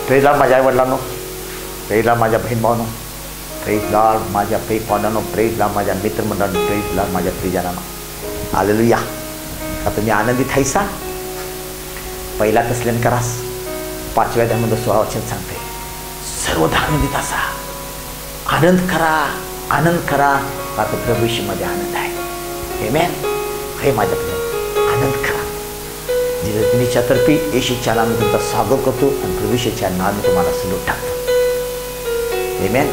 Praise Lord माझ्या आईवडिलांनो, praise Lord माझ्या बहीण भावांनो, प्रेज लॉर्ड माझ्या पाहुण्यांनो, प्रेज लॉर्ड माझ्या मित्रमंडळांनो, प्रेज लॉर्ड माझ्या प्रियजनांनो. हालेलुया. का तुम्ही आनंदित आहेसा? पहिला तसल्यान करास 5व्या अध्यायामध्ये 16 वचन सांगते, सर्वदा आनंदित असा, आनंद करा, आनंद करा, का तर प्रभू येशूमध्ये आनंद आहे. आमेन. हे माझ्या प्रिय, आनंद करा. जिच्या तर्फे येशूच्या नावाने तुमचं स्वागत करतो आणि प्रभू येशूच्या नावाने तुम्हाला सलूट टाकतो. आमेन.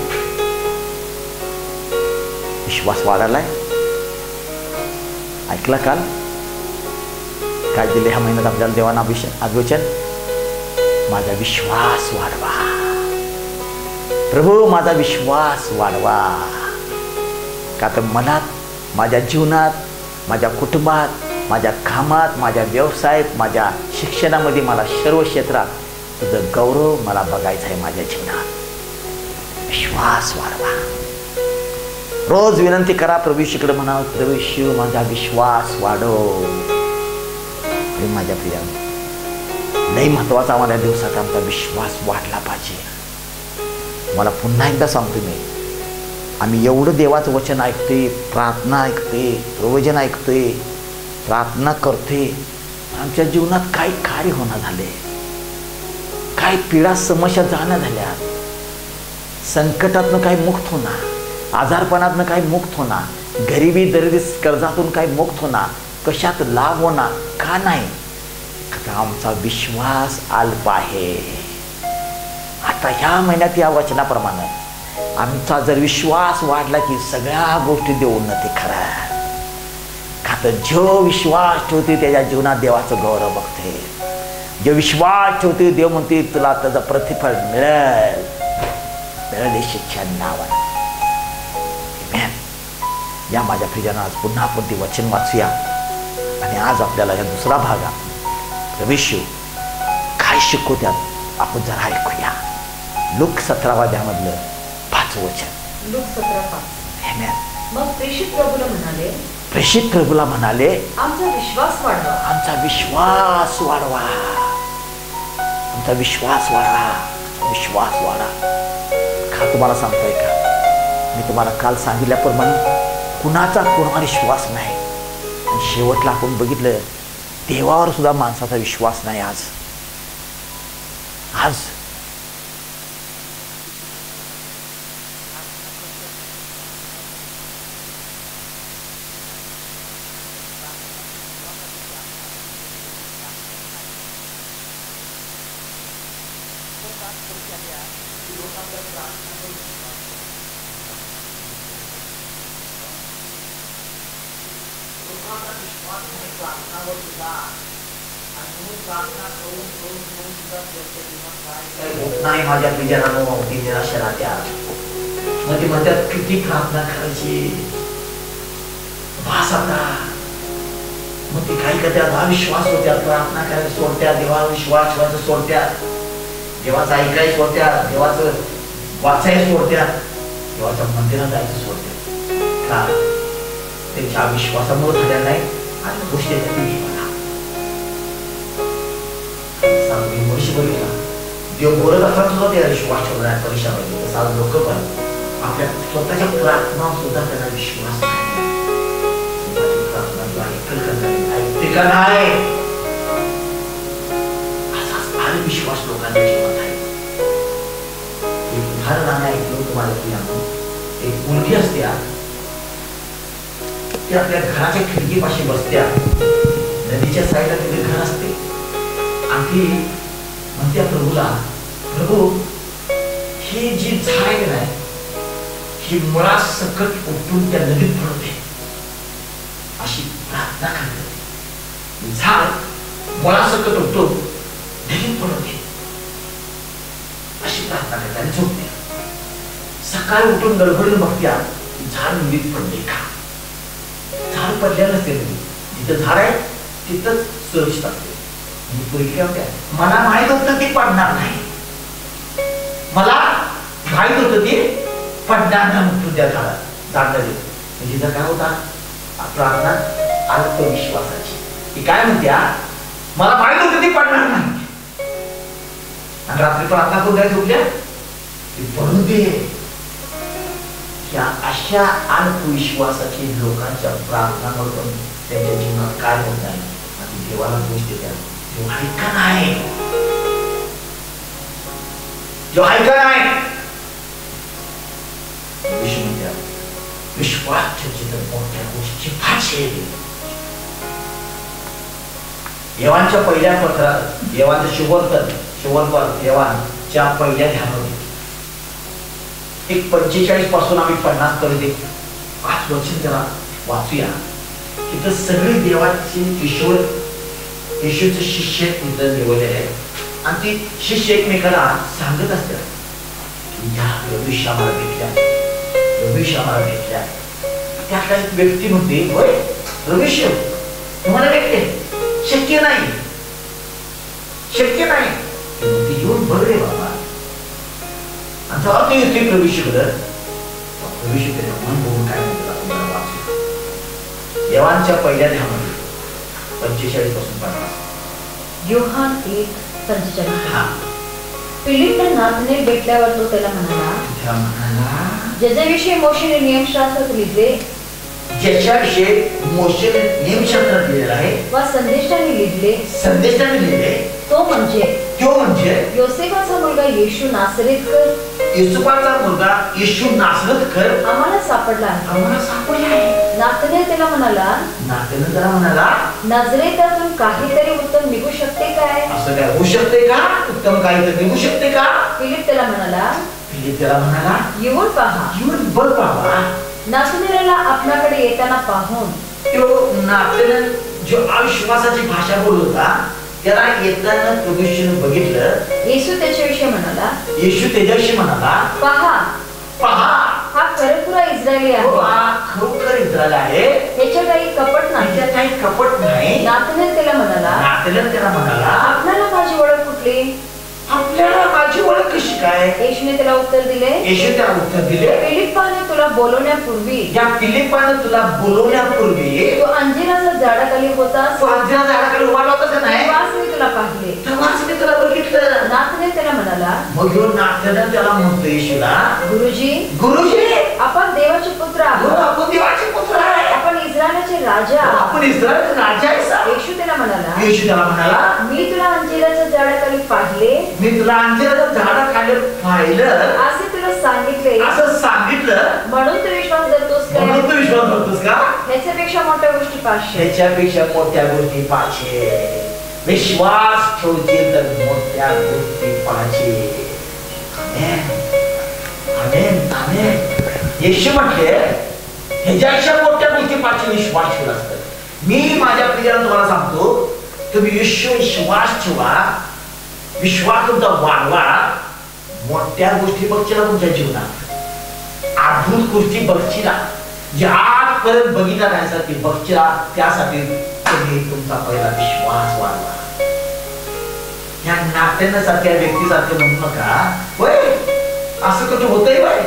विश्वास वाढायलाय. ऐकला काल काय दिले ह्या महिन्यात आपल्याला देवाना अभिवचन, माझा विश्वास वाढवा. प्रभू माझा विश्वास वाढवा. का तर मनात, माझ्या जीवनात, माझ्या कुटुंबात, माझ्या कामात, माझ्या व्यवसायात, माझ्या शिक्षणामध्ये, मला सर्व क्षेत्रात तुझं गौरव मला बघायचं आहे. माझ्या जीवनात विश्वास वाढवा. रोज विनंती करा, प्रभू येशूकडे म्हणा, प्रभू येशू माझा विश्वास वाढव. माझ्या प्रियाने, लई महत्वाचा आम्हाला दिवसात आमचा विश्वास वाढला पाहिजे. मला पुन्हा एकदा सांगतो मी, आम्ही एवढं देवाचं वचन ऐकतोय, प्रार्थना ऐकतोय, प्रवचन ऐकतोय, प्रार्थना करतोय, आमच्या जीवनात काही कार्य होणं झाले, काही पीडा समस्या जाणं झाल्या, संकटातनं काही मुक्त होणार, आजारपणातनं काही मुक्त होणार, गरिबी दरिद्री कर्जातून काही मुक्त होणार, कशात लाभ होणार. का नाही? आता आमचा विश्वास अल्प आहे. आता ह्या महिन्यात या वचनाप्रमाणे आमचा जर विश्वास वाढला की सगळ्या गोष्टी देव उन्नती करा. का तर जो विश्वास ठेवते त्याच्या जीवनात देवाचं गौरव बघते. जो विश्वास ठेवते देव म्हणते तुला त्याचं प्रतिफळ मिळेल, मिळेल येशूच्या नावाने. या माझ्या प्रियजनांना आज पुन्हा आपण ते वचन वाचूया आणि आज आपल्याला या दुसरा भागात प्रभू येशू काय शिकवतात आपण जरा ऐकूया. लूक 17व्या अध्यायामधलं 5 वचन. लूक 17:5. आमेन. मग प्रेषित प्रभूला म्हणाले, प्रेषित प्रभूला म्हणाले, आमचा विश्वास वाढवा, आमचा विश्वास वाढवा, आमचा विश्वास वाढवा, विश्वास वाढा. का तुम्हाला सांगतोय का? मी तुम्हाला काल सांगितल्याप्रमाणे कुणाचा कोणावर विश्वास नाही. आणि शेवटला आपण बघितलं देवावर सुद्धा माणसाचा विश्वास नाही. आज आज नाही माझ्या प्रियजनांनो, ती निराशा राहत्या. मग ते म्हणतात किती प्रार्थना करायची भास आता. मग ते काही करतात अविश्वास होत्या, प्रार्थना करायला सोडत्या, देवावर विश्वास ठेवायचं सोडत्या, देवाचं ऐकायला सोडत्या, देवाचं वाचायला सोडत्या, देवाच्या मंदिरात जायचं सोडत्या. का? त्यांच्या विश्वासामुळे झाल्या नाही आणि गोष्टी देव बोलत असताना सुद्धा त्याला विश्वास ठेवला परीक्षामध्ये. तसा लोक पण आपल्या स्वतःच्या प्रार्थना सुद्धा त्यांना विश्वास नाही. असाच विश्वास लोकांच्या जीवनात आहे. एक उदाहरण ऐकलं तुम्हाला. एक मुलगी असत्या, ती आपल्या घराच्या खिडकीपाशी बसत्या, नदीच्या साईडला तिथे घर असते आणि ती म्हणत्या प्रभूला, प्रभू ही जी झाड आहे नाही ही मुळा सकट उठून त्या नदीत पडते, अशी प्रार्थना करते. झाड मुळा सकट उठून नदीत पडते अशी प्रार्थना करते आणि झोपते. सकाळी उठून गडबडीने बघत्या झाड नदीत पडले का? झाड पडलेलं नसते. जिथं झाड आहे तिथंच सुरक्षित असते. मला माहित होतं ती पडणार नाही, मला माहित होतं ती पडणार नाही. त्या झाडाला जिथं काय होता प्रार्थना आत्मविश्वासाची. ती काय म्हणत्या, मला माहित होतं ती पडणार नाही आणि रात्री प्रार्थना करून काय झोपल्या ती भरून दे. या अशा अल्पविश्वासाची लोकांच्या प्रार्थनामधून त्यांच्या जीवनात काय होत नाही आणि देवाला दोष देतात. देव ऐका नाही, जो ऐका नाही. विश्वास ठेवची तर मोठ्या गोष्टी फाशे. येवानच्या पहिल्या पत्रात येवानचं शुभवर्तन येवानच्या पहिल्या ध्यानामध्ये 1:45 पासून आम्ही 50 पर्यंत 5 वचन जरा वाचूया. तिथं सगळे देवाचे येशूचे शिष्य तिथं निवडले आहेत आणि ती शिष्य एकमेकाला सांगत असतात की या रमेश आम्हाला भेटल्या. त्यातला एक व्यक्ती म्हणते, होय रमेश तुम्हाला भेटले? शक्य नाही येऊन बघ रे बाबा. आणि जेव्हा ते येते प्रवेशकडं मन बघून काय म्हणतात वाचू. येवानच्या पहिल्या ध्यानामध्ये 45 पासून 50. योहान 1:45. फिलिपने नाथानेल भेटल्यावर तो त्याला म्हणाला, ज्याच्याविषयी मोशेने नियमशास्त्रात लिहिले, ज्याच्याविषयी मोशेने नियमशास्त्रात लिहिलेला आहे वा संदेशाने लिहिले, तो म्हणजे योसेफाचा मुलगा येशू नासरेतकर, येशू नासरेतकर आम्हाला सापडला आहे. नाथानेल त्याला म्हणाला, नाझरेतातून काहीतरी उत्तम निघू शकते काय? असं काय होऊ शकते का? उत्तम काहीतरी निघू शकते का? फिलिप त्याला म्हणाला, येऊन बघ बाबा. नाथानेलला आपल्याकडे येताना पाहून नाथानेल जो अविश्वासाची भाषा बोलत होता त्याला येताना प्रभूने बघितलं. येशू त्याच्याविषयी म्हणाला, पहा हा खरोखर इस्रायली आहे. खरोखर इस्रायल आहे, ह्याच्यात काही कपट नाही. नाथानेल त्याला म्हणाला, आपल्याला माझी ओळख कुठली? आपल्याला माझी ओळख कशी काय? येशूने त्याला उत्तर दिले, फिलिप्पाने तुला बोलवण्यापूर्वी तू अंजिराच्या झाडाखाली होतास, तेव्हाच मी तुला पाहिले. बघितलं. नाथानेल त्याला म्हणाला, मग नाथानेल त्याला म्हणतो येशूला, गुरुजी आपण देवाचे पुत्र आहोत. आपण इस्रायलचे राजा. येशू त्याला म्हणाला, मी तुला अंजिराच्या झाडाखाली पाहिले, असे तुला सांगितले, म्हणून तू विश्वास धरतोस का? ह्याच्यापेक्षा मोठ्या गोष्टी पाहिजे. विश्वास ठेवते तर मोठ्या गोष्टी पाहिजे. येशू म्हटले ह्याच्यापेक्षा मोठ्या गोष्टी पाहिजे विश्वास ठेवला असतं. मी माझ्या प्रियाला तुम्हाला सांगतो, तुम्ही विश्वास ठेवा, विश्वास तुमचा वाढवा. मोठ्या गोष्टी बघशीला तुमच्या जीवनात, अद्भुत गोष्टी बघशीला, ज्या आजपर्यंत बघितला नाही ती बघशीला. त्यासाठी तुम्ही तुमचा पहिला विश्वास वाढवा. या नात्यासारख्या व्यक्तीसारखे म्हणू नका, होय असं कसं होतंय बाय,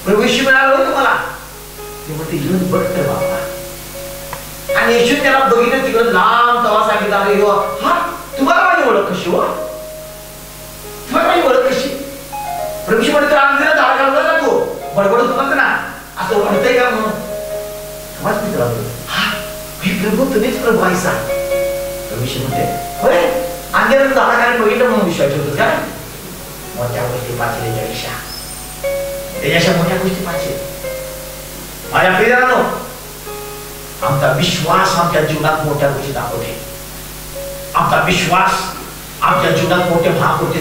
प्रवेश मिळाला होय तुम्हाला, ते म्हणते येऊन बघतं बाबा. आणि येशू त्याला बघितलं तिकडे लांब तेव्हा सांगितलं, अरे हा तुम्हाला माझी ओळख कशी? प्रवेश म्हणतो आमच्या झाड घालला ना तो बडबडत होता ना, असं वाटतंय का म्हणून समाज मित्र हा प्रभू तुम्हीच प्रभू आहेसा. प्रवेश म्हणते होय अंधेरात झाडाखाली बघितलं म्हणून विश्वास ठेवतो काय? मोठ्या गोष्टी पाहिजे त्याच्यापेक्षा मोठ्या गोष्टी पाहिजे. माझ्या प्रियानो, आमचा विश्वास आमच्या जीवनात मोठ्या गोष्टी दाखवते. आमचा विश्वास आमच्या जीवनात मोठे भाग होते.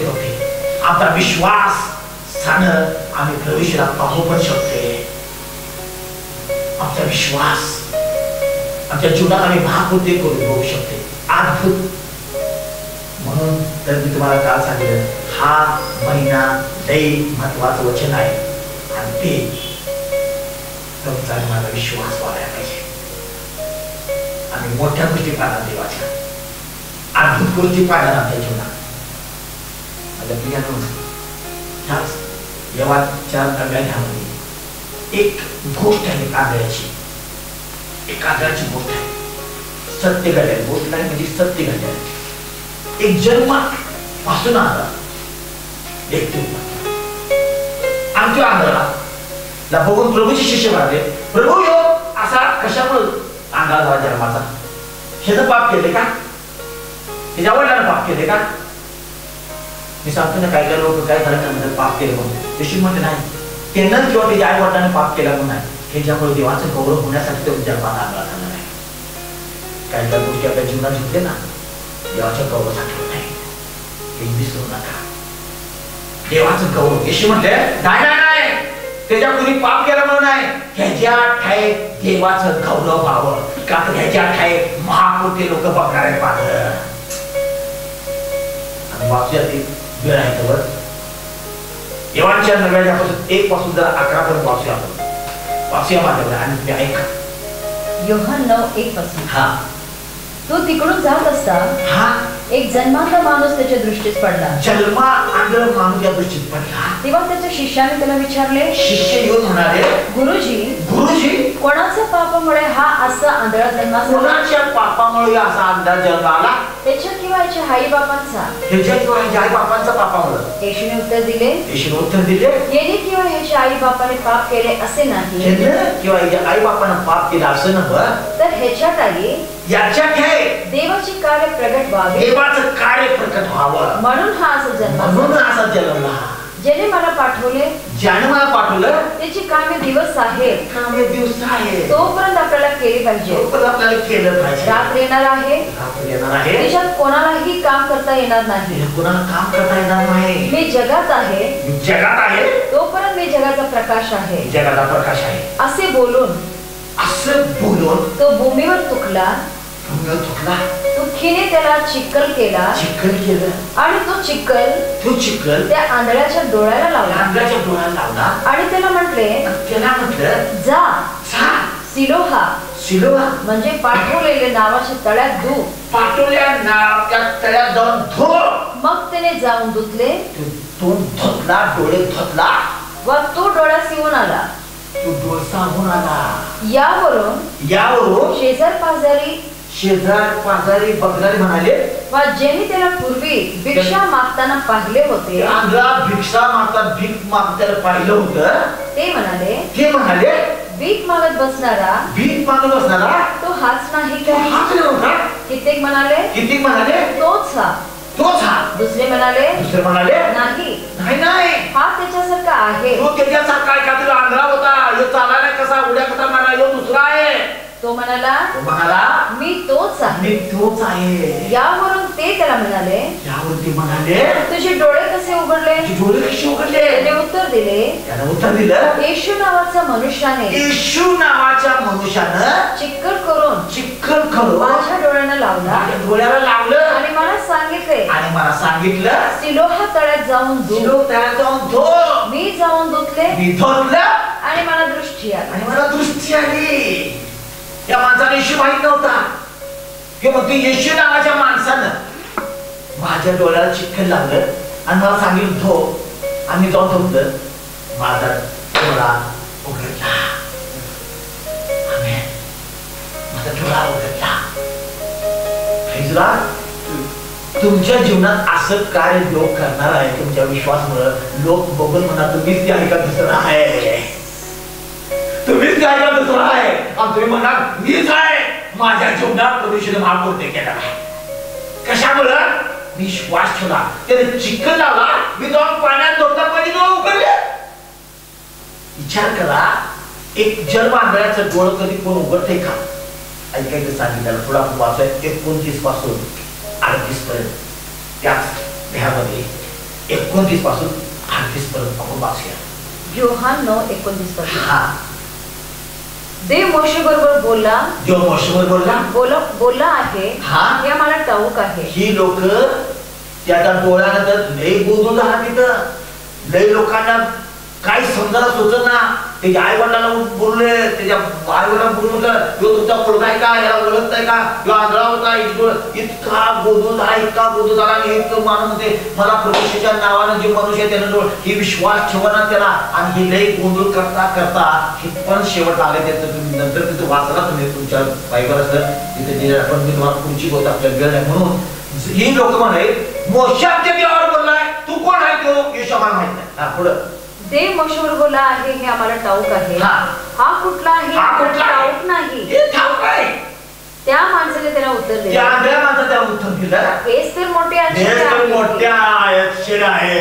आमचा विश्वास आम्ही प्रवेशाला पाहू पण शकते. आमचा विश्वास आमच्या जीवनात आम्ही भाग होते करून बघू शकते. अद्भुत. म्हणून तर मी तुम्हाला काल सांगितलं, हा महिना लई महत्वाचं वचन आहे आणि ते तुमचा माझा विश्वास वाढायला पाहिजे. आम्ही मोठ्या गोष्टी पाहणार, देवाच्या अद्भुत गोष्टी पाहणार आमच्या जीवनात. माझ्या प्रियानो, ह्याच देवाच्या नव्या ध्यानामध्ये एक गोष्ट आहे, कांद्याची गोष्ट आहे. सत्य घडलं गोष्ट आहे म्हणजे सत्य घडलं. एक जन्मापासून आला एक आमच्या आंधळा बघून प्रभूचे शिष्य म्हणाले, प्रभू यो असा कशामुळे आंधळा झाला जन्माचा? ह्यानं पाप केले का? त्याच्या वडिलांना पाप केले का? मी सांगतो ना, काही काही लोक काय झालं म्हणतात पाप केलं म्हणून. येशू म्हणते नाही, त्यानं किंवा त्याच्या आई वडिलांनी पाप केला म्हणून नाही, ह्याच्यामुळे देवाचं गौरव होण्यासाठी तो जन्माला आंधळा झाला नाही. काही काही गोष्टी आपल्या जीवनात घेतले ना, देवाच्या गौरवासाठी नाही, हे विसरू नका. देवाचं गौरव. येशू म्हटले नाही नाही नाही, त्याच्या कुणी पाप केलं म्हणून नाही, ह्याच्या ठाई देवाचं गौरव व्हावं, का तर ह्याच्या ठाई महापुरुषे लोक बघणार आहे पाहत. आणि वाचूयात एक वेळ आहे त्यावर देवांच्या नव्यापासून 1 पासून जर 11 पर्यंत वाचूया आपण. वाचूया माझ्याकडे आणि तुम्ही ऐका. योहान 9:1 पासून. हा, तो तिकडून जात असता हा, एक जन्मांधा माणूस त्याच्या दृष्टीस पडला. जन्मा आंधळ माणूस या दृष्टीस पडला. तेव्हा त्याच्या शिष्याने त्याला विचारले, शिष्य येऊन म्हणाले, गुरुजी गुरुजी, कोणाच्या पापामुळे हा असा आंधळा जन्मास आला? कोणाच्या पापामुळे असा आंधळा जन्म आला? त्याच्या किंवा याच्या आई बापांचा? ह्याच्या किंवा ह्याच्या आई बापांचा पापामुळे. येशूने उत्तर दिले, येशूने उत्तर दिले, याने किंवा ह्याच्या आई बापाने पाप केले असे नाही, किंवा ह्याच्या आई बापानं पाप केलं असं नव्हतं, तर ह्याच्यात आई याच्यात आहे देवाचे कार्य प्रगट व्हावे, देवाचं कार्य प्रकट व्हावं म्हणून हा असा जन्म. म्हणून असा जन्मला. ज्याने मला पाठवले, ज्याने मला पाठवलं, त्याची कामे दिवस आहेत, कामे दिवस आहे, तोपर्यंत आपल्याला केली पाहिजे. तोपर्यंत आपल्याला केलं पाहिजे. रात्र येणार आहे, रात्र येणार आहे, त्याच्यात कोणालाही काम करता येणार नाही. कोणाला काम करता येणार नाही. मी जगात आहे, मी जगात आहे, तोपर्यंत मी जगाचा प्रकाश आहे. जगाचा प्रकाश आहे. असे बोलून तो भूमीवर तुकला. दुःखीने त्याला चिखल केला, चिखल केलं, आणि तो चिखल त्या आंधळ्याच्या डोळ्याला लावला, आणि त्याला म्हटलं, जा सिलोहा म्हणजे पाठवलेले नावाच्या तळ्यात धु. पाठवल्या नावाच्या तळ्यात जाऊन धु. मग त्याने जाऊन धुतले, धुतला, डोळे धुतला, व तो डोळ्यास येऊन आला. यावरून शेजार पाजारी बघणारे म्हणाले, व ज्यांनी त्याला पूर्वी भिक्षा मागताना पाहिले होते, भिक्षा मागताना भीक मागताना पाहिलं होतं, ते म्हणाले, भीक मागत बसणारा तो हाच नाही काय? कित्येक म्हणाले, तोच हा. दुसरे म्हणाले, नाही, हा त्याच्यासारखा आहे. तो त्याच्यासारखा आहे का? तुला आंधळा होता, हे चालायला कसा, उड्या कसा मारा, हे दुसरा आहे. तो म्हणाला, मी तोच आहे. यावरून ते त्याला म्हणाले, तुझे डोळे कसे उघडले? त्याने उत्तर दिले, येशू नावाच्या मनुष्याने चिखल करून माझ्या डोळ्यांना लावला, आणि मला सांगितलं, सिलोहा तळ्यात जाऊन धु. मी जाऊन धुतले, आणि मला दृष्टी आली. या माणसाला येशू माहित नव्हता, की मग येशू नावाच्या माणसानं माझ्या डोळ्याला चिखल लावलं आणि मला सांगितलं धो. आम्ही जाऊन धुतलं, माझा डोळा उघडला. माझा डोळा उघडला. तुमच्या जीवनात असं कार्य लोक करणार आहे. तुमच्या विश्वासामुळे लोक बघून म्हणा, तुम्हीच ते आहे का दुसरं आहे, तुम्हीच काय का दुसरं आहे, आणि तुम्ही म्हणा मीच आहे. माझ्या जीवनात प्रभूने महापूर्ती केला आहे. कशामुळं? विश्वास ठेवला. त्याने चिखल लावला, मी जाऊन पाण्यात धोता, पाणी उघडले. विचार करा, एक जन्म आंधळ्याचं डोळं कधी कोण उघडते का? ऐकायचं सांगितलं. थोडा वाचूया 29 पासून 38 पर्यंत. त्याच ध्यामध्ये 29 पासून 38 पर्यंत आपण वाचूया. योहान 9:29 पासून. देव मोशे बरोबर बोलला आहे, हे मला ठाऊक आहे. ही लोक त्याच्या डोळ्यानंतर लय बोलून राहा. तिथं लय लोकांना काही समजायला सुचत ना. त्याच्या आई वडिलांना बोलले, त्याच्या आई वडिलांना बोलून म्हटलं, तुमचा मुलगा आहे का, याला ओळखताय का, किंवा आंधळा होता, इतका बोलून झाला. आणि एक माणूस होते, मला प्रभूच्या नावानं जे मनुष्य त्यानं डोळ ही विश्वास ठेवना त्याला. आणि ही लय गोंधळ करता हे पण शेवट आले. त्याचं तुम्ही नंतर तिथं वाचला, तुम्ही तुमच्या बायबल असतं तिथे जे आपण मी तुम्हाला पुढची गोष्ट आपल्याला वेळ आहे. म्हणून ही लोक म्हणे, मोशे आमच्या देवावर बोललाय, तू तू कोण आहे तो येशू आम्हाला माहित नाही. हा पुढे देव मशहूर बोला आहे हे आम्हाला ठाऊक आहे. हा कुठला आहे ठाऊक नाही. हे ठाऊक आहे. त्या माणसाने त्याला उत्तर दिले. त्या आंधळ्या माणसाने त्याला उत्तर दिलं. हेच तर मोठे अक्षर आहे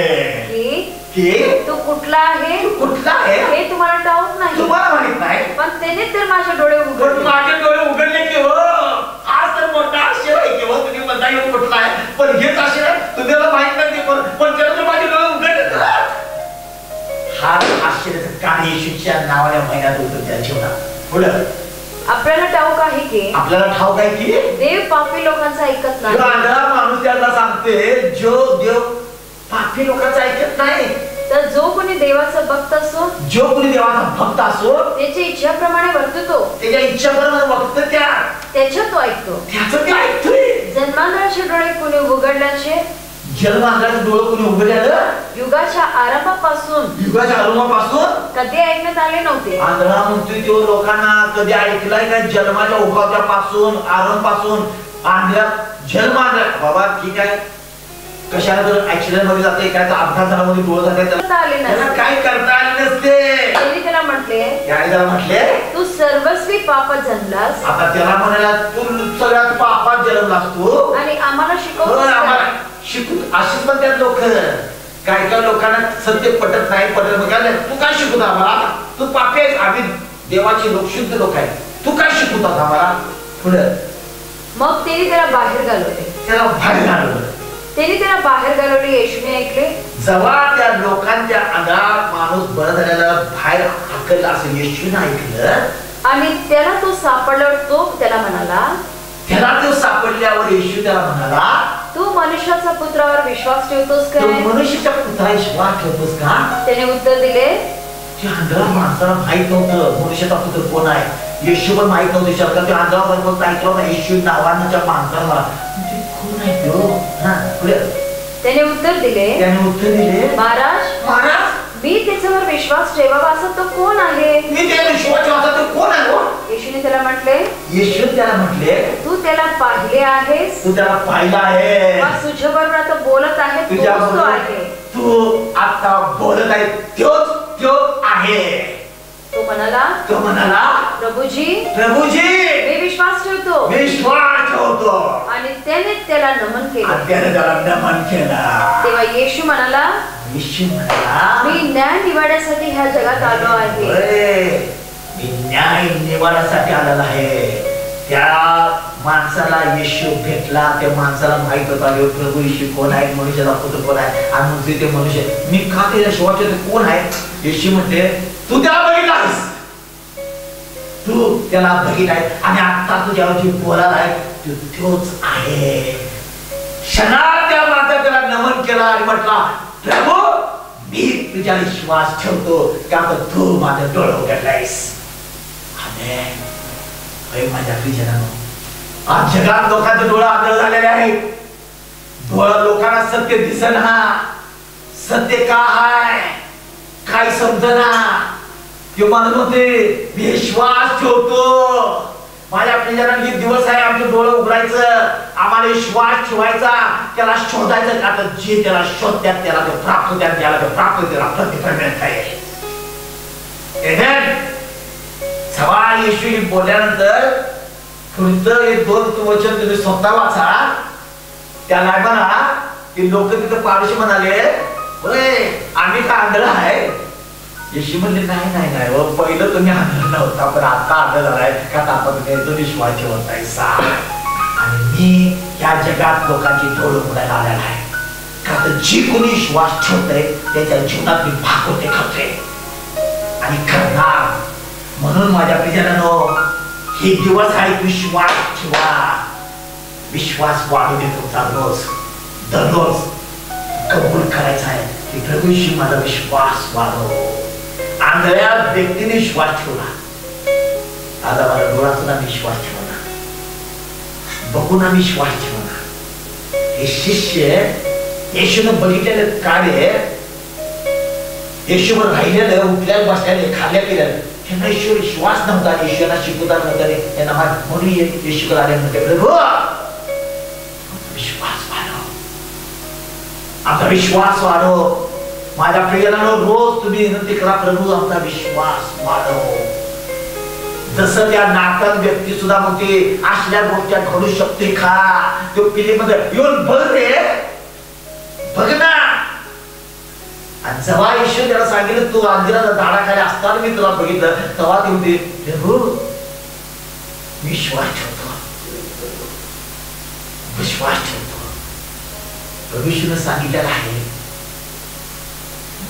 की तू कुठला आहे हे तुम्हाला ठाऊक नाही. तुम्हाला माहित नाही. पण त्याने तर माझे डोळे उघडले. माझे डोळे उघडले की हो आज तर मोठा आश्चर्य आहे की हो तुम्ही म्हणता येऊन कुठला आहे पण हेच आश्चर्य आहे तुम्हाला माहित नाही पण त्याला तर माझे डोळे उघडले. हा आश्चर्याचं कार्य येशूच्या नावाने महिन्यात होतं त्या जीवनात. पुढं आपल्याला ठाऊक आहे की देव पापी लोकांचा ऐकत नाही. आंधळा माणूस त्याला सांगते जो देव पापी लोकांचा ऐकत नाही. तर जो कोणी देवाचा भक्त असो त्याच्या इच्छेप्रमाणे वर्ततो. त्याच्या इच्छेप्रमाणे वागतो त्याच्यात तो ऐकतो. त्याचं ते ऐकतोय. जन्मांधळाचे डोळे कोणी उघडल्याचे जन्मांधळाचे डोळे कोणी उघडल्याचं युगाच्या आरंभापासून कधी ऐकण्यात आले नव्हते. आंधळा म्हणतोय तो लोकांना कधी ऐकलाय का जन्माच्या उगवत्यापासून आरंभापासून आंधळा जन्म आंधळा बाबा ठीक आहे कशाला जर ऍक्सिडेंट मध्ये जाते काय तर अपघात झाला मध्ये डोळे जाते त्याला काय करता आले नसते. त्याला म्हटले तू सर्वस्वी पापात जन्मलास. आता त्याला म्हणाला तू सगळ्यात पापात जन्मलास तू आणि आम्हाला शिकू अशीच पण त्यात लोक काय काय लोकांना सत्य पटत नाही तू काय शिकवता आम्हाला तू पापी आहेस. आम्ही देवाचे लोक शुद्ध लोक आहे तू काय शिकवतात आम्हाला. पुढे मग त्याने त्याला बाहेर घालवले. येशूने ऐकले. जेव्हा त्या लोकांच्या अंगात माणूस बरं झालेला बाहेर हाकलला असेल येशूने ऐकलं आणि त्याला तो सापडल्यावर तो त्याला म्हणाला सापडल्यावर येशू त्याला म्हणाला तू मनुष्याचा पुत्रावर विश्वास ठेवतोस का. मनुष्याच्या पुत्रावर विश्वास ठेवतोस का. त्याने उत्तर दिले आंधळा माणसाला माहित नव्हतं मनुष्याचा पुत्र कोण आहे. येशू पण माहित नव्हते शब्द आंधळा फक्त ऐकलं होता येशू नावाच्या माणसाला कोण आहे तो. त्याने उत्तर दिले महाराज मी त्याच्यावर विश्वास ठेवावा असं तो कोण आहे. येशूने त्याला म्हटले तू त्याला पाहिले आहेस. तुझ्याबरोबर आता बोलत आहे तू आता बोलत आहे तोच आहे. तो म्हणाला प्रभूजी मी विश्वास ठेवतो. आणि त्याने त्याला नमन केलं. तेव्हा येशू म्हणाला मी न्याय निवाड्यासाठी ह्या जगात आलो आहे. मी न्याय निवाड्यासाठी आलेला आहे. त्या माणसाला येशू भेटला. त्या माणसाला माहित होता प्रभू येशू कोण आहे मनुष्याचा पुत्र कोण आहे. आणि म्हणते ते मनुष्य मी का त्याच्या शिवाचे कोण आहे. येशू म्हणते तू त्याला बघितलास आणि आता तुझ्यावर जे बोलायला आहे तोच आहे. क्षणात त्या माणसाने त्याला नमन केला आणि म्हटला प्रभू मी तुझ्या विश्वास ठेवतो का तू माझं डोळं उघडलायस. माझ्या प्रियजनांनो आज जगात लोकांचे डोळे आंधळ झालेले आहेत. लोकांना सत्य दिसेना. सत्य का आहे काय समजना. ते म्हणत होते विश्वास ठेवतो. माझ्या प्रियजनांनी दिवस आहे आमचे डोळे उघडायचं आम्हाला विश्वास ठेवायचा त्याला शोधायचं का तर जे त्याला शोधत्यात त्याला ते प्राप्त होत्यात त्याला ते प्राप्त त्याला प्रतिफळ मिळत आहे. सवाल येशू बोलल्यानंतर पुढचं एक दोन वचन तुम्ही स्वतः वाचा. त्याला म्हणा की लोक तिथं पारशी म्हणाले आम्ही का आंधळ आहे. येशू म्हणले नाही पहिलं तुम्ही आंधळ नव्हता पण आता आंधळ झालाय का आपण विश्वास ठेवतायचा. आणि मी या जगात लोकांची डोळे उघडायला आलेला आहे का तर जी कोणी विश्वास ठेवतंय त्याच्या जीवनात मी भागवते खाते आणि करणार. म्हणून माझ्या प्रियजनांनो हे दिवस आहे विश्वास ठेवा. विश्वास वाढू दे तुमचा दररोज कबूल करायचा आहे की प्रभूशी माझा विश्वास वाढव. आंधळ्या व्यक्तीने विश्वास ठेवला. आज आम्हाला डोळातून विश्वास ठेवला बघून विश्वास ठेवला. हे शिष्य येशूनं बघितलेलं कार्य येशूवर राहिलेलं उठल्याला बसल्याने खाल्ल्या केलेलं त्यांना ईश्वर विश्वास नव्हता. येशूला शिकवता नव्हता त्यांना म्हणून येशूकडे आले म्हणते प्रभू विश्वास वाढव. आमचा विश्वास वाढव. माझ्या प्रियजनांनो, रोज तुम्ही विनंती करा, प्रभू आमचा विश्वास वाढव. जसं त्या नाटक व्यक्ती सुद्धा म्हणते असल्या गोष्टी घडू शकते का, तो पिढीमध्ये येऊन बघ रे, बघ ना. आणि जेव्हा येशू त्याला सांगितलं तू अंजिराच्या झाडाखाली असताना मी तुला बघितलं, तेव्हा ते म्हणते प्रभू विश्वास ठेवतो, विश्वास ठेवतो. प्रभूने सांगितलेलं आहे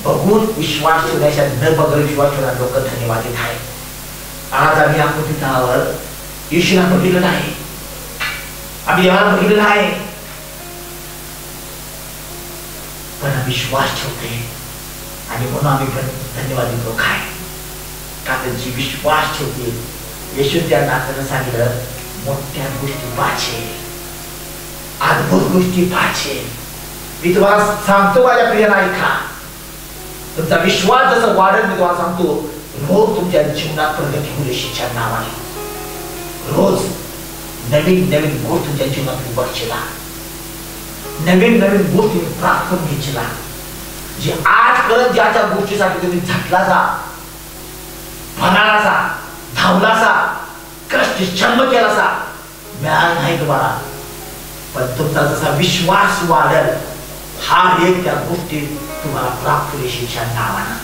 बघून विश्वास ठेवण्याच्या न बघून विश्वास ठेवणारे लोक धन्यवादित आहे. आज आम्ही आकृतीवर येशूला बघितलेलं आहे, आम्ही देवाला बघितलेलं आहे, पण विश्वास ठेवते आणि म्हणून आम्ही धन्यवादित लोक आहे. का तर जी विश्वास ठेवते, येशू त्या नात्यानं सांगितलं मोठ्या गोष्टी पाहिजे, अद्भुत गोष्टी पाहिजे. मी तुम्हाला सांगतो माझ्या प्रियांना, ऐका, तुमचा विश्वास जसं वाढेल मी तुम्हाला सांगतो रोज तुमच्या जीवनात प्रगती होईल येशूच्या नावाने. रोज नवीन नवीन गोष्ट तुमच्या जीवनात उभरचीला, नवीन नवीन गोष्टी प्राप्त करून घ्यायचीला. जी आज करत ज्या गोष्टीसाठी तुम्ही झटला जा, भराला जा, धावला जा, कष्ट श्रम केला जा, मिळालं नाही तुम्हाला. पण तुमचा जसा विश्वास वाढेल हा एक त्या गोष्टी तुम्हाला प्राप्त होईल येशूच्या नावानं.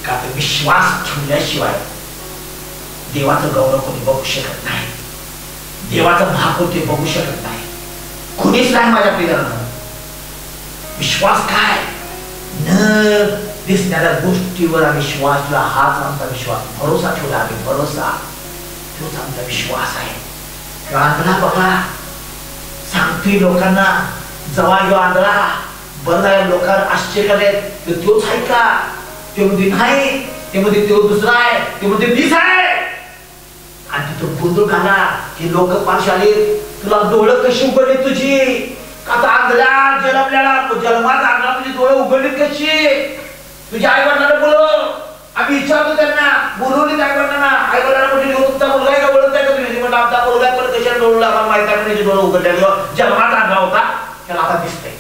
का तर विश्वास ठेवल्याशिवाय देवाचं गौरव कोणी बघू शकत नाही, देवाचं महापूर ते बघू शकत नाही, कोणीच नाही. माझ्या प्रियांनो, विश्वास काय, न दिसणाऱ्या गोष्टीवर विश्वास ठेवला, हाच आमचा विश्वास. भरोसा ठेवला आम्ही, भरोसा तोच आमचा विश्वास आहे. आंधळा बघा सांगतोय लोकांना, जवळ जो आंधळा बरं लोकांना आश्चर्य करत तोच आहे का, ते मध्ये नाही, ते मध्ये तो दुसरा आहे, ते मध्ये मीच आहे. आणि तिथं गोंधळ घाला की लोक पाशाले तुला डोळं कशी उघडली तुझी, आता आंधळ्या जन्मल्याला जन्मात आंधळा तुझी डोळे उघडली कशी. तुझ्या आई वडिलांना बोलव, आम्ही विचारतो त्यांना, बोलवली आई वडिलांना. आई वडिलांना म्हणजे तुमचा मुलगा आहे का, ओळखत आहे का तुम्ही? म्हणजे आमचा मुलगा पण कशा डोळा आम्हाला माहिती आहे, म्हणजे डोळे उघडले, जन्मात आंधळा होता, त्याला आता दिसतंय.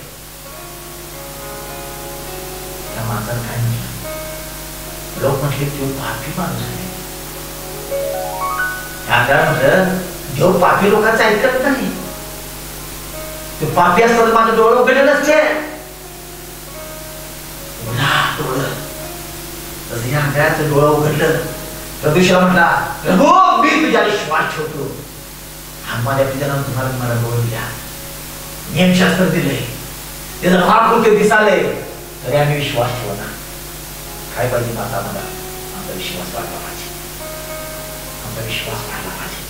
त्या माणसानं काय म्हटलं, लोक म्हटले तो पापी माणूस आहे. म्हटलं देव पापी लोकांचं ऐकत नाही, तो पापी असताना माझं डोळं उघडले नसते. डोळं तसं या आंधळ्याचं डोळं उघडलं. प्रभूला म्हटला प्रभू मी तुझ्या विश्वास ठेवतो. माझ्या पित्यानं तुम्हाला मला डोळं द्या, नियमशास्त्र दिले, त्याचा महापूर ते दिसाले, तरी आम्ही विश्वास ठेवला. काय पाहिजे माता, मला आमचा विश्वास वाढला पाहिजे, आमचा विश्वास वाढला पाहिजे.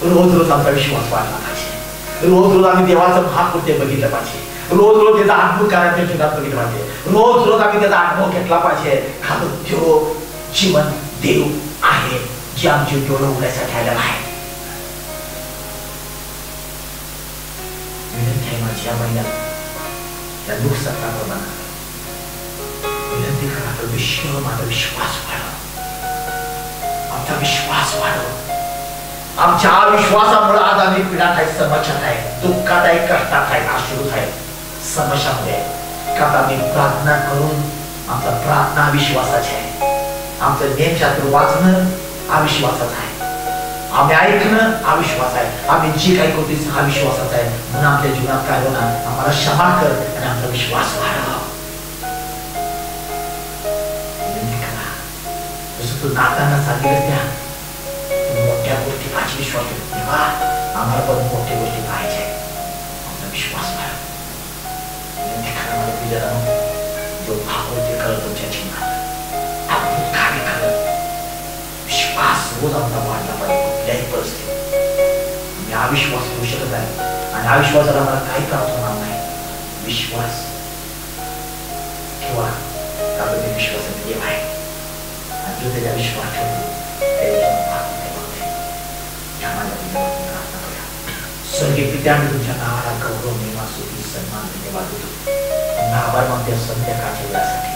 रोज रोज आमचा विश्वास वाढला पाहिजे. रोज रोज आम्ही देवाचं महाकृत्य बघितलं पाहिजे. रोज रोज त्याचा अद्भुत कार्याच्या जीवनात बघितलं पाहिजे. रोज रोज आम्ही त्याचा अनुभव घेतला पाहिजे. कारण तो जीवन देव आहे जे आमचे डोळे उघडायसाठी आलेला आहे. विनंती आहे माझी या महिन्यात त्या दुःखसत्राप्रमाणे विनंती करा, माझा विश्वास वाढव, आमचा विश्वास वाढव. आमच्या विश्वासामुळे आज आम्ही पीडात आहे, समस्यात आहे, दुःखात आहे, कष्टात आहे, अश्रूत आहे, समस्यामध्ये. का आम्ही प्रार्थना करून आमचा प्रार्थना विश्वासाची आहे, आमचं नियमशास्त्र वाचणं अविश्वासाचं आहे, आम्ही ऐकणं अविश्वास आहे, आम्ही जे काही करतो हा विश्वासाचा आहे. म्हणून आमच्या जीवनात काय होणार, आम्हाला क्षमा कर आणि आमचा विश्वास वाढव. तू नाताना सांगितलं त्या मोठ्या गोष्टी पाहिजे विश्वास तेव्हा आम्हाला पण मोठ्या गोष्टी पाहिजे, आमचा विश्वास वाढव. जो भागवते करत तुमच्या जीवनात अद्भुत कार्य करत विश्वास रोज आमचा वाढला पाहिजे. कुठल्याही परिस्थितीत मी अविश्वास करू शकत आहे आणि अविश्वासाला मला काही प्राप्त होणार नाही. विश्वास ठेवा, कारण ते विश्वासाचे देव आहे आणि जो त्याच्या विश्वास ठेवतो स्वर्गीय पित्या, मी तुमच्या नावाला गौरव, महिमा, स्तुती, सन्मान, धन्यवाद देतो. आभार मानतो संध्याकाळच्या वेळासाठी,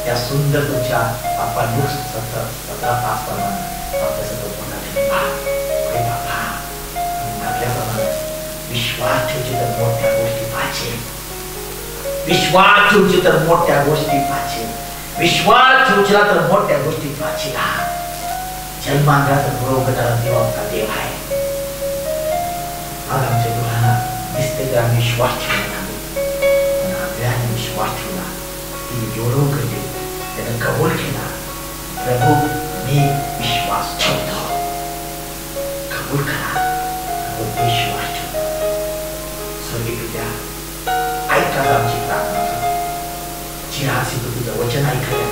त्या सुंदर तुमच्या आपण सतरा तास प्रमाणे म्हटल्याप्रमाणे विश्वास ठेवचे तर मोठ्या गोष्टी पाहिजे. विश्वास ठेवची तर मोठ्या गोष्टी पाहिजे. विश्वास ठेवला तर मोठ्या गोष्टी पाहिजे. जन्मांगाचा बरोबर देव आमचा देव आहे. आज आमच्या डोळ्यांना दिसते तर आम्ही विश्वास ठेवला पण आपल्याने विश्वास ठेवला ती एवढं करते त्यानं कबूल केला. प्रभू मी विश्वास ठेवतो. कबूल करा. विश्वास ठेवतो. स्वर्गीय पित्या ऐका आमची प्रार्थना. जी आसी तुझं वचन ऐकायला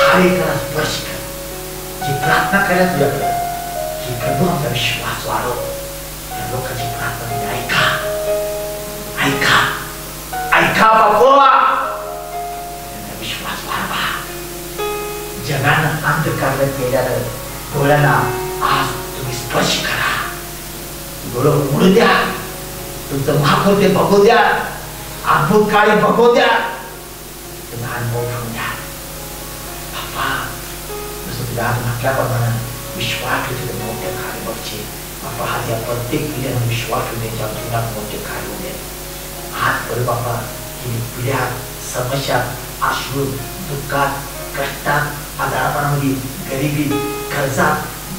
हर एकाला स्पर्श कर. जी प्रार्थना करा तुझ्याकडे जी प्रभू आमचा विश्वास वाढव. त्या लोकांची प्रार्थना ऐका ऐका ऐका बाबा. त्यांचा विश्वास वाढवा. जगानं अंधकारला केल्यानं डोळ्यांना आज तुम्ही स्पर्श करा. डोळं उघडू द्या. तुमचं महापौर ते बघू द्या. अद्भुत कार्य बघू द्या. तुम्ही अनुभव घेऊन द्या बाप्पा. जसं तुला आज म्हटल्याप्रमाणे विश्वास ठेवते मोठे कार्य बघचे बाप्पा. आज या प्रत्येक पिढ्यानं विश्वास ठेवून त्यांच्या जीवनात मोठे कार्य होऊ दे. आज बरं बाप्पा की पिढ्या समस्यात अश्रू दुःखात कष्टात आजारपणामध्ये गरिबी कर्जात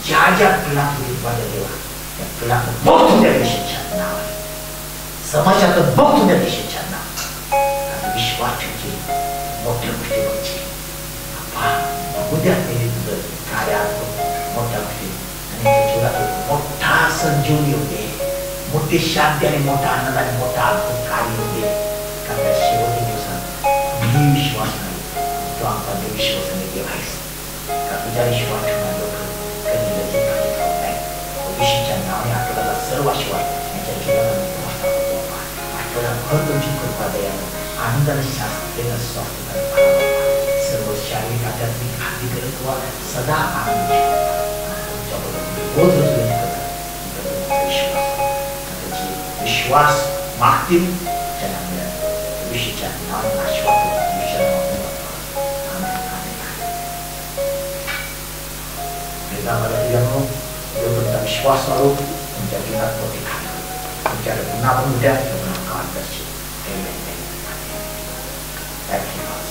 ज्या ज्या पिढ्यात होती माझ्या देवा त्या पिढ्यात बघ तुझ्या देशाच्या नाव आहे. समस्यात बघ तुझ्या देशाच्या नाव. विश्वास ठेवचे मोठ्या गोष्टी बघचे बाप्पा. बघू द्या त्यांनी तुझं कार्यात मोठ्या गोष्टी आणि जीवनात मोठा संजीवनी होते. मोठी शांती आणि मोठा आनंद आणि मोठा अद्भुत कार्य होते. कारण त्या शेवटच्या दिवसात मी विश्वास नाही तो आमचा विश्वासाने देव आहेस. का तुझ्या विश्वास ठेवणारे लोक कधी लज्जित होत नाही. विशेषच्या नावाने आठवड्याला सर्व आशीर्वाद यांच्या जीवनाला आठवड्याभर तुमची कृपा दयानं आनंदाने शास्त्रेनं स्वास्थ्य सर्व शारीरिक आध्यात्मिक हातीकडे किंवा सदा आनंद रोज विश्वास मागतील त्यांना मिळेल. विषयीच्या नावाने आशीर्वाद विश्वास वाढवू. तुमच्या जीवनात मोठी खाली तुमच्याकडे पुन्हा पण उद्या मार्गदर्शन. Thank you.